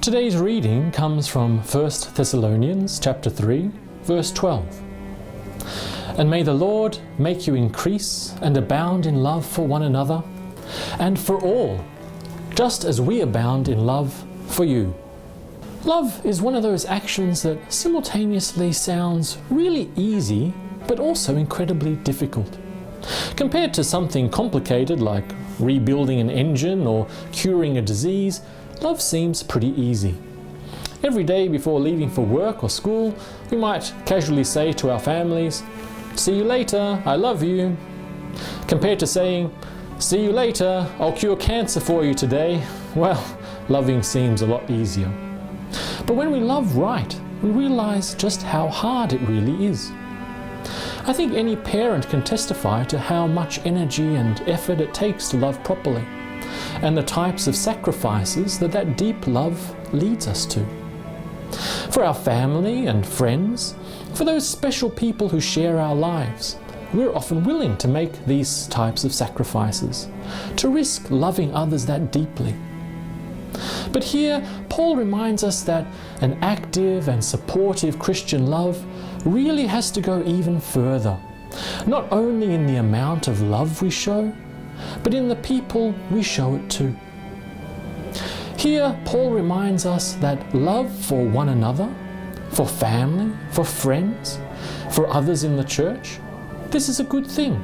Today's reading comes from 1 Thessalonians chapter 3, verse 12. And may the Lord make you increase and abound in love for one another and for all, just as we abound in love for you. Love is one of those actions that simultaneously sounds really easy, but also incredibly difficult. Compared to something complicated like rebuilding an engine or curing a disease, love seems pretty easy. Every day before leaving for work or school, we might casually say to our families, "See you later, I love you," compared to saying, "See you later, I'll cure cancer for you today." Well, loving seems a lot easier. But when we love right, we realize just how hard it really is. I think any parent can testify to how much energy and effort it takes to love properly, and the types of sacrifices that deep love leads us to. For our family and friends, for those special people who share our lives, we're often willing to make these types of sacrifices, to risk loving others that deeply. But here, Paul reminds us that an active and supportive Christian love really has to go even further, not only in the amount of love we show, but in the people we show it to. Here, Paul reminds us that love for one another, for family, for friends, for others in the church, this is a good thing.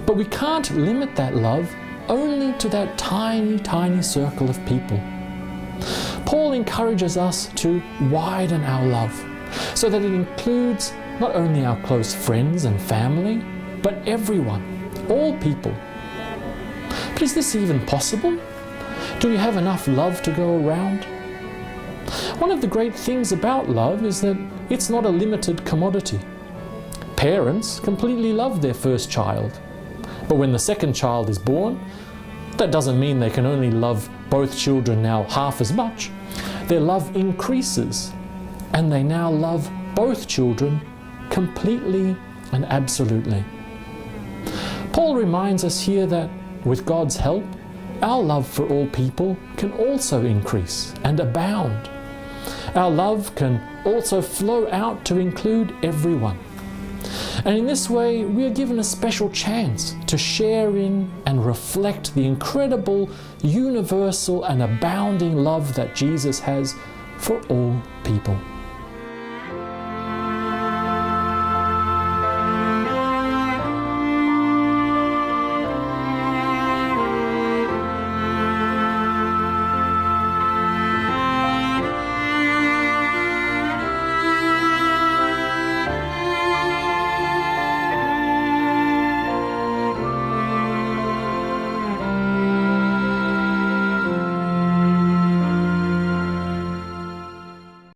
But we can't limit that love only to that tiny, tiny circle of people. Paul encourages us to widen our love so that it includes not only our close friends and family, but everyone, all people. But is this even possible? Do we have enough love to go around? One of the great things about love is that it's not a limited commodity. Parents completely love their first child, but when the second child is born, that doesn't mean they can only love both children now half as much. Their love increases, and they now love both children completely and absolutely. Paul reminds us here that with God's help, our love for all people can also increase and abound. Our love can also flow out to include everyone. And in this way, we are given a special chance to share in and reflect the incredible, universal and abounding love that Jesus has for all people.